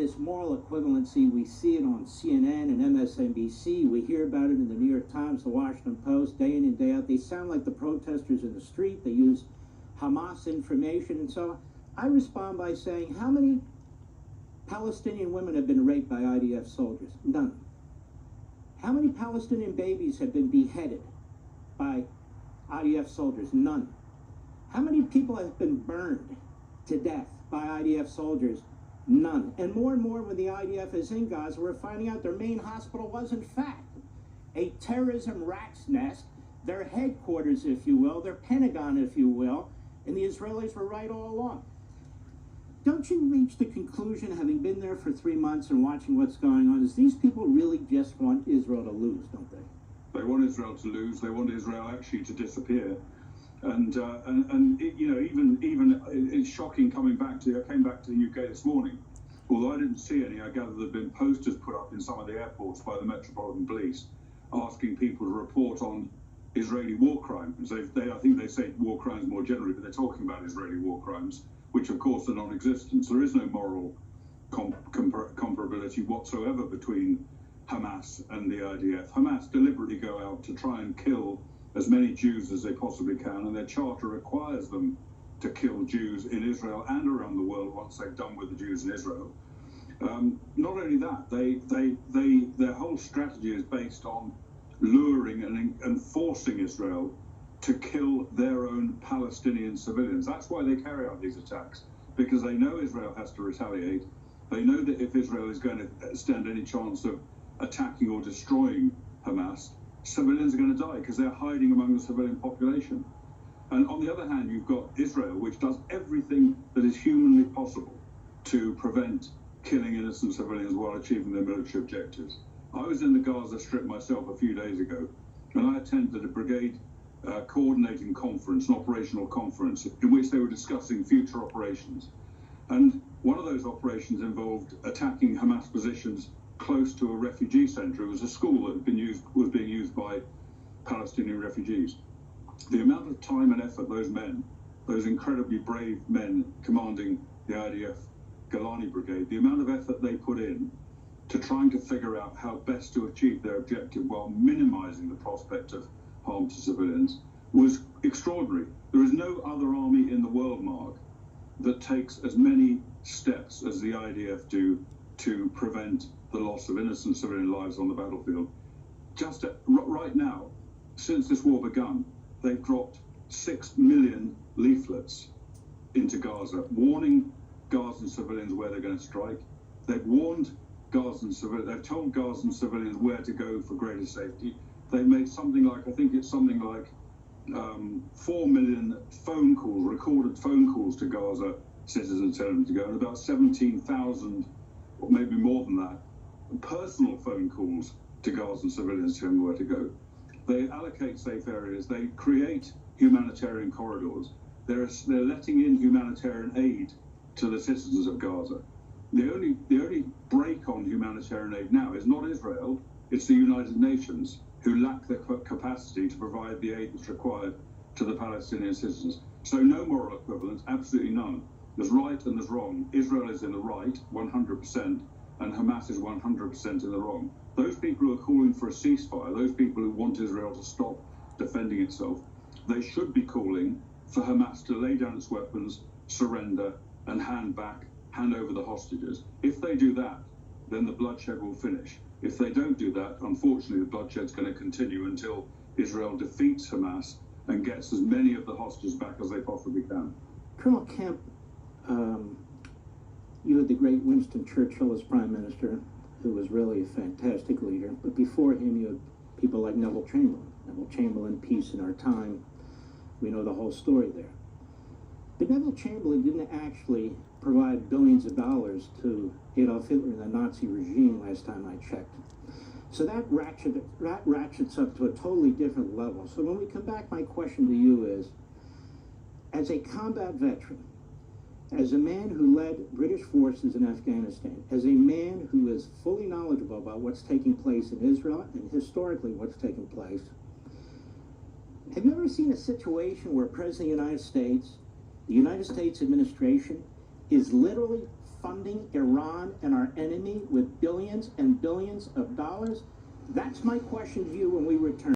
this moral equivalency. We see it on CNN and MSNBC. We hear about it in the New York Times, the Washington Post, day in and day out. They sound like the protesters in the street. They use Hamas information and so on. I respond by saying, how many Palestinian women have been raped by IDF soldiers? None. How many Palestinian babies have been beheaded by IDF soldiers? None. How many people have been burned to death by IDF soldiers? None. And more when the IDF is in Gaza, we're finding out their main hospital was in fact a terrorism rat's nest, their headquarters, if you will, their Pentagon, if you will, and the Israelis were right all along. Don't you reach the conclusion, having been there for 3 months and watching what's going on, is these people really just want Israel to lose, don't they? They want Israel to lose. They want Israel actually to disappear. And you know, even it's shocking coming back to. I came back to the UK this morning. Although I didn't see any, I gather there have been posters put up in some of the airports by the Metropolitan Police asking people to report on Israeli war crimes. I think they say war crimes more generally, but they're talking about Israeli war crimes, which of course are non-existent. So there is no moral comparability whatsoever between Hamas and the IDF. Hamas deliberately go out to try and kill as many Jews as they possibly can, and their charter requires them to kill Jews in Israel and around the world once they've done with the Jews in Israel. Not only that, their whole strategy is based on luring and forcing Israel to kill their own Palestinian civilians. That's why they carry out these attacks, because they know Israel has to retaliate. They know that if Israel is going to stand any chance of attacking or destroying Hamas, civilians are going to die because they're hiding among the civilian population. And on the other hand, you've got Israel, which does everything that is humanly possible to prevent killing innocent civilians while achieving their military objectives. I was in the Gaza Strip myself a few days ago, and I attended a brigade coordinating conference, an operational conference, in which they were discussing future operations. And one of those operations involved attacking Hamas positions close to a refugee center. It was a school that was being used by Palestinian refugees. The amount of time and effort those men, those incredibly brave men commanding the IDF Golani Brigade, the amount of effort they put in to trying to figure out how best to achieve their objective while minimizing the prospect of harm to civilians was extraordinary. There is no other army in the world, Mark, that takes as many steps as the IDF do to prevent the loss of innocent civilian lives on the battlefield. Just right now, since this war began, they've dropped 6 million leaflets into Gaza, warning Gazan civilians where they're going to strike. They've warned Gazan civilians, they've told Gazan civilians where to go for greater safety. They've made something like, I think it's something like 4 million phone calls, recorded phone calls to Gaza citizens telling them to go, and about 17,000, or maybe more than that, personal phone calls to Gazan civilians telling them where to go. They allocate safe areas. They create humanitarian corridors. They're letting in humanitarian aid to the citizens of Gaza. The only break on humanitarian aid now is not Israel. It's the United Nations, who lack the capacity to provide the aid that's required to the Palestinian citizens. So no moral equivalence, absolutely none. There's right and there's wrong. Israel is in the right, 100%, and Hamas is 100% in the wrong. Those people who are calling for a ceasefire, those people who want Israel to stop defending itself, they should be calling for Hamas to lay down its weapons, surrender, and hand over the hostages. If they do that, then the bloodshed will finish. If they don't do that, unfortunately, the bloodshed is going to continue until Israel defeats Hamas and gets as many of the hostages back as they possibly can. Colonel Kemp, you had the great Winston Churchill as Prime Minister, who was really a fantastic leader. But before him, you had people like Neville Chamberlain. Neville Chamberlain, Peace in Our Time. We know the whole story there. But Neville Chamberlain didn't actually provide billions of dollars to Adolf Hitler and the Nazi regime last time I checked. So that ratchets up to a totally different level. So when we come back, my question to you is, as a combat veteran, as a man who led British forces in Afghanistan, as a man who is fully knowledgeable about what's taking place in Israel and historically what's taking place, have you ever seen a situation where President of the United States administration, is literally funding Iran and our enemy with billions and billions of dollars? That's my question to you when we return.